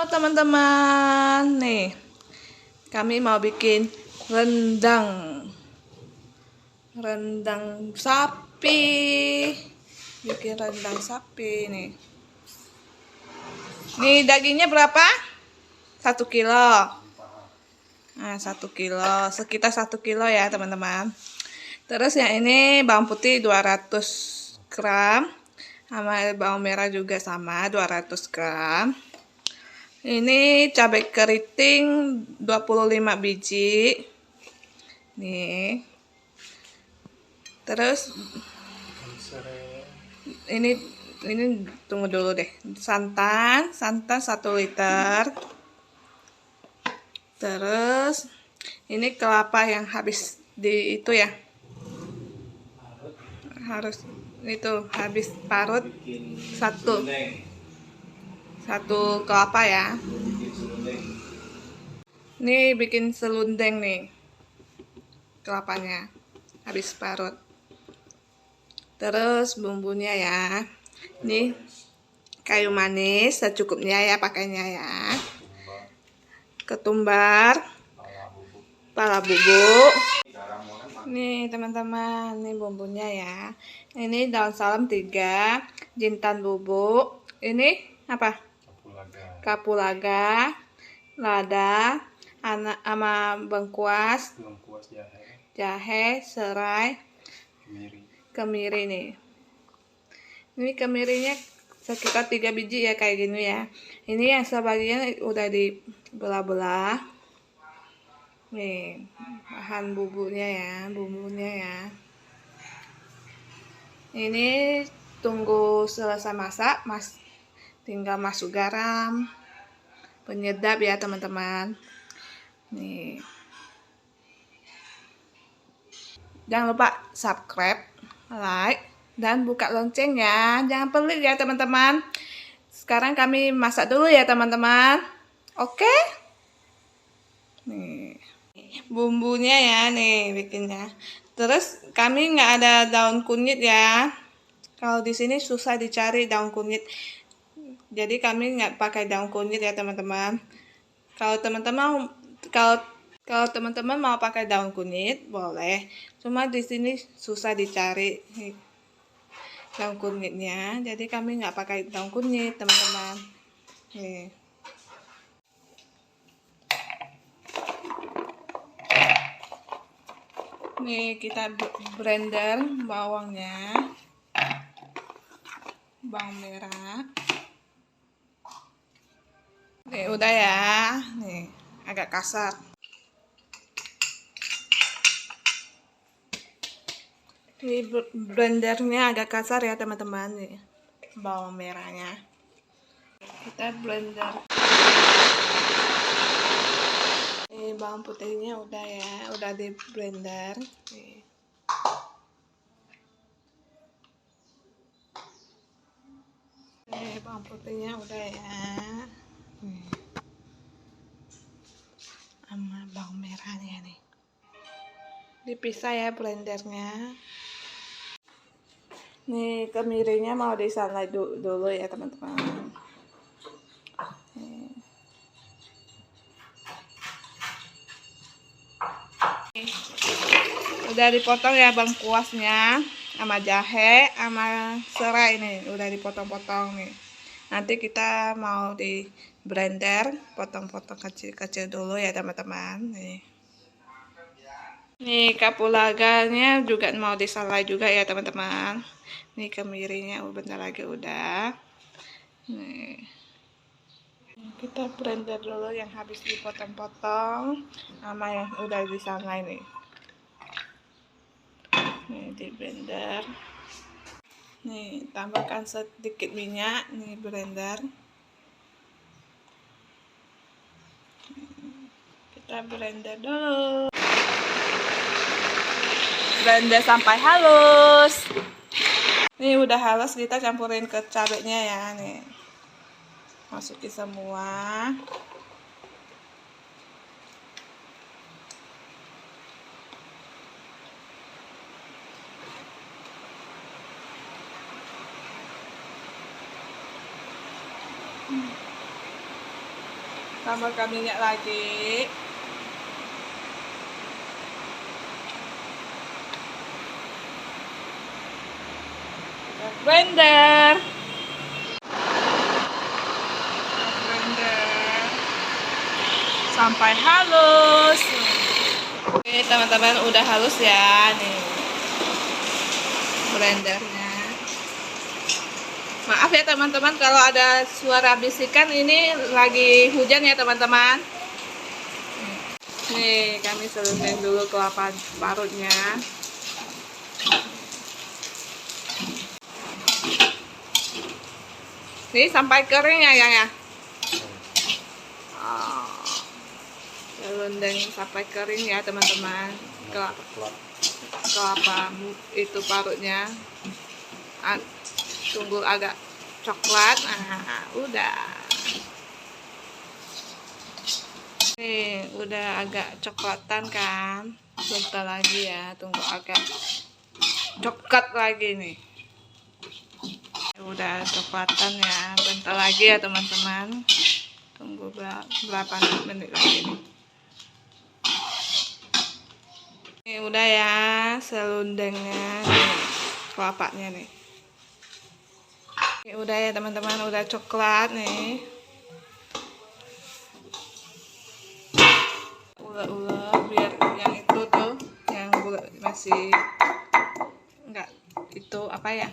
teman-teman, nih kami mau bikin rendang sapi. Bikin rendang sapi nih. Nih dagingnya berapa? 1 kilo. Nah, 1 kilo, sekitar 1 kilo ya teman-teman. Terus yang ini bawang putih 200 gram, sama bawang merah juga sama 200 gram. Ini cabai keriting 25 biji. Nih. Terus ini tunggu dulu deh. Santan 1 liter. Terus ini kelapa yang habis di itu ya. Harus itu habis parut satu kelapa ya. Ini bikin selundeng nih kelapanya habis parut. Terus bumbunya ya, ini kayu manis secukupnya ya pakainya ya, ketumbar, pala bubuk. Nih teman-teman, ini bumbunya ya. Ini daun salam 3, jintan bubuk. Ini apa? Kapulaga, lada, sama bengkuas, jahe, serai, kemiri nih. Ini kemirinya sekitar 3 biji ya, kayak gini ya. Ini yang sebagian udah dibelah-belah. Nih, bahan bumbunya ya. Ini tunggu selesai masak, tinggal masuk garam, penyedap ya teman-teman. Nih. Jangan lupa subscribe, like, dan buka loncengnya. Jangan pelit ya teman-teman. Sekarang kami masak dulu ya teman-teman. Oke? Nih. Bumbunya ya nih bikinnya. Terus kami nggak ada daun kunyit ya. Kalau di sini susah dicari daun kunyit. Jadi kami nggak pakai daun kunyit ya teman-teman. Kalau teman-teman mau pakai daun kunyit boleh. Cuma di sini susah dicari daun kunyitnya. Jadi kami nggak pakai daun kunyit teman-teman. Nih. Nih kita blender bawangnya, bawang merah. Nih udah ya, nih agak kasar. Ini blendernya agak kasar ya teman-teman, nih bawang merahnya. Kita blender. Ini bawang putihnya udah ya, udah di blender. Nih. Bawang putihnya udah ya. Sama bawang merahnya nih. Dipisah ya blendernya. Nih kemirinya mau disalai dulu ya teman-teman. Udah dipotong ya bengkuasnya, sama jahe, sama serai ini udah dipotong-potong nih. Nanti kita mau di blender, potong-potong kecil-kecil dulu ya teman-teman. Nih kapulaganya juga mau disalai juga ya teman-teman. Nih kemirinya bentar lagi udah. Nih. Kita blender dulu yang habis dipotong-potong sama yang udah disalai nih. Nih di blender. Nih tambahkan sedikit minyak, nih blender. Kita blender dulu. Blender sampai halus. Nih udah halus, kita campurin ke cabenya ya nih. Masukin semua. Tambahkan minyak lagi. Blender sampai halus. Oke teman-teman, udah halus ya nih blendernya. Maaf ya teman-teman kalau ada suara bisikan, ini lagi hujan ya teman-teman. Nih kami selesai dulu kelapa parutnya. Nih sampai kering ya. Selundeng sampai kering ya teman-teman. Kelapa itu parutnya. Tunggu agak coklat. Nah, udah. Nih, udah agak coklatan kan. Bentar lagi ya, tunggu agak coklat lagi nih. Udah coklatan ya, bentar lagi ya teman-teman. Tunggu berapa menit lagi nih. Ini udah ya selundengnya nih, kelapanya nih. Ini udah ya teman-teman, udah coklat nih. Ulek-ulek biar yang itu tuh, yang masih enggak itu apa ya?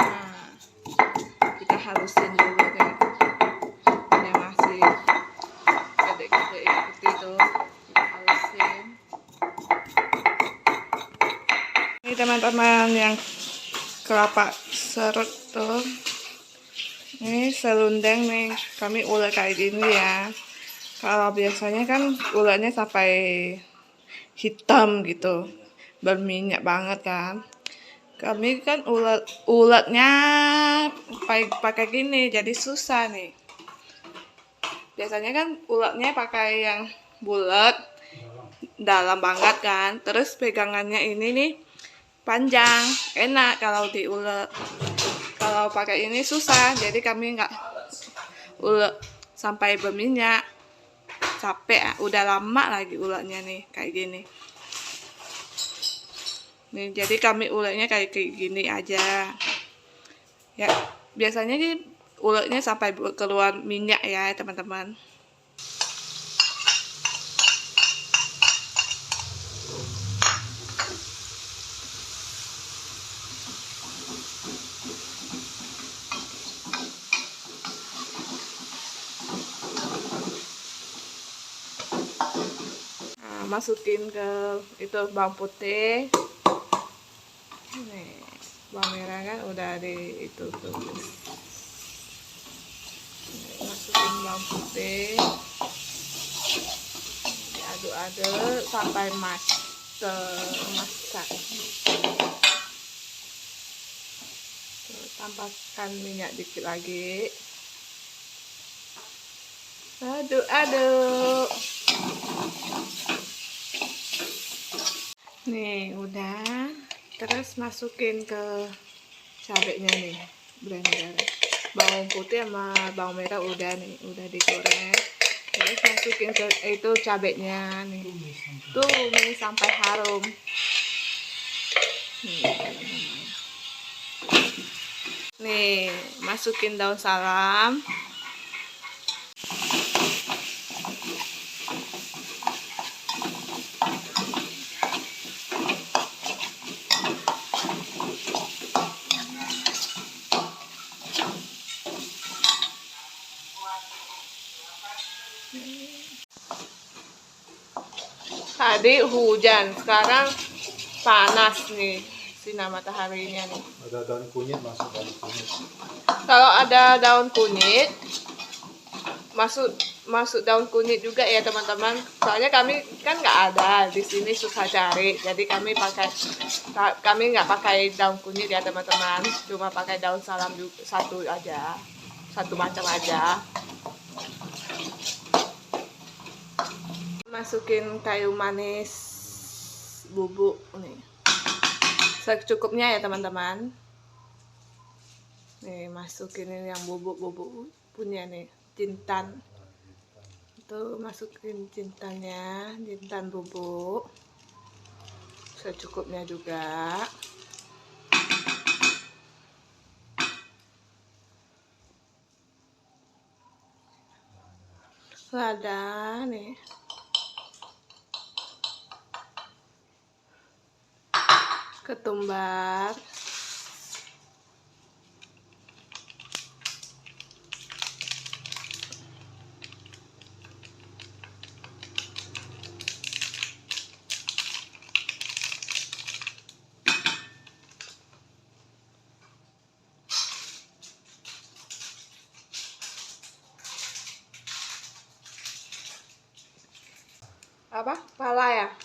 Nah, kita halusin dulu deh. Yang masih gede-gede seperti itu, kita halusin. Ini teman-teman yang kelapa serut tuh, ini selundeng nih, kami ulek kayak gini ya. Kalau biasanya kan uleknya sampai hitam gitu, berminyak banget kan. Kami kan uletnya pakai gini, jadi susah nih. Biasanya kan uletnya pakai yang bulat, dalam banget kan. Terus pegangannya ini nih panjang, enak kalau diulek. Kalau pakai ini susah, jadi kami nggak ulek sampai berminyak. Capek, udah lama lagi uleknya nih kayak gini. Nih, jadi kami uleknya kayak gini aja. Ya, biasanya sih uleknya sampai keluar minyak ya, teman-teman. Masukin ke itu bawang putih. Nih, bawang merah kan udah di itu tulis. Masukin bawang putih. Diaduk-aduk sampai masak. Tambahkan minyak dikit lagi. Aduk-aduk. Nih udah, terus masukin ke cabenya nih, blender. Bawang putih sama bawang merah udah nih, udah digoreng. Terus masukin ke itu cabenya nih, tumis sampai harum. Nih masukin daun salam. Tadi hujan, sekarang panas nih sinar mataharinya nih. Ada daun kunyit, masuk daun kunyit. Kalau ada daun kunyit, masuk daun kunyit juga ya teman-teman. Soalnya kami kan nggak ada di sini, susah cari. Jadi kami nggak pakai daun kunyit ya teman-teman. Cuma pakai daun salam juga, satu macam aja. Masukin kayu manis bubuk nih secukupnya ya teman-teman. Nih masukin ini yang bubuk punya nih, jintan. Itu masukin jintannya, jintan bubuk secukupnya juga. Lada nih, ketumbar,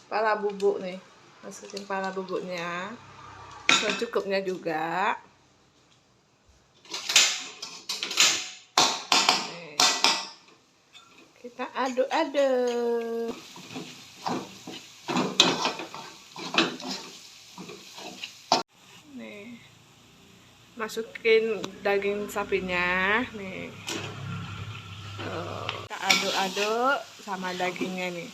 pala bubuk nih, masukin pala bubuknya secukupnya juga. Nih, kita aduk-aduk. Nih, masukin daging sapinya nih. Kita aduk-aduk sama dagingnya nih.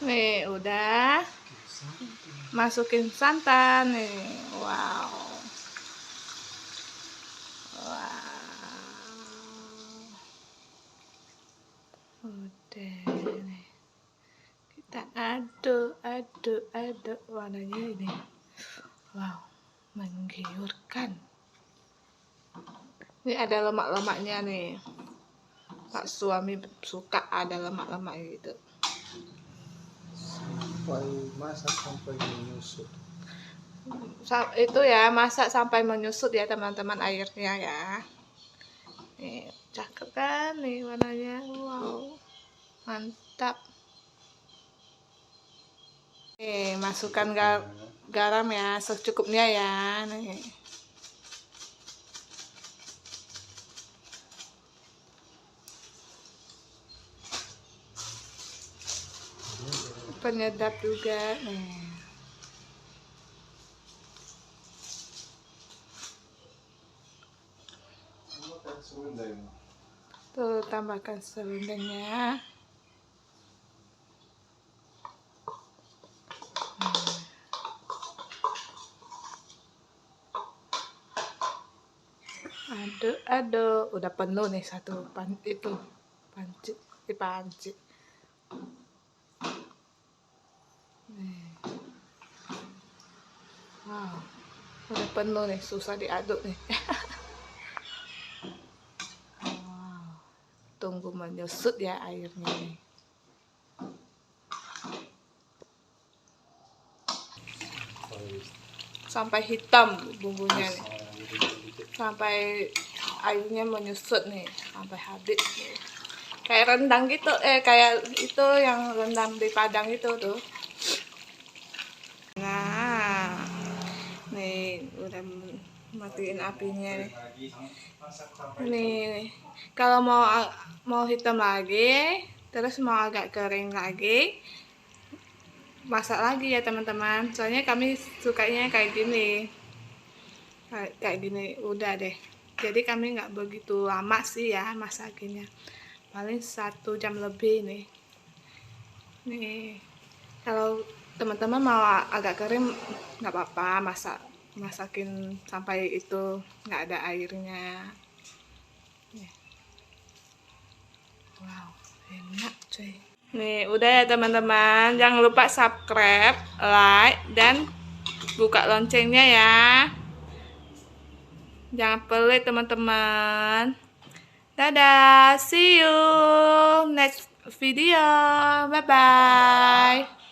Nih udah, masukin santan nih. Wow, udah nih, kita aduk warnanya ini. Wow, menggiurkan. Ini ada lemak-lemaknya nih. Pak suami suka ada lemak-lemak gitu. Sampai menyusut. Itu ya, masak sampai menyusut ya teman-teman airnya ya. Nih, cakep kan nih warnanya. Wow, mantap. Nih, masukkan garam ya secukupnya ya. Nih. Penyedap juga nih. Tuh, tambahkan serundengnya. Aduk, udah penuh nih satu panci. Wow, udah penuh nih, susah diaduk nih. Wow, tunggu menyusut ya airnya nih. Sampai hitam bumbunya nih. Sampai airnya menyusut nih, sampai habis nih. Kayak rendang gitu, kayak itu yang rendang di Padang itu tuh. Nah, nih udah matiin apinya nih. Nih, kalau mau hitam lagi, terus mau agak kering lagi, masak lagi ya teman-teman. Soalnya kami sukanya kayak gini. Kayak gini udah deh. Jadi kami nggak begitu lama sih ya masakinnya. Paling 1 jam lebih nih. Nih, kalau teman-teman mau agak kering nggak apa-apa, masakin sampai itu nggak ada airnya. Nih. Wow, enak cuy. Nih udah ya teman-teman, jangan lupa subscribe, like, dan buka loncengnya ya. Jangan pelit teman-teman. Dadah, see you next video. Bye bye.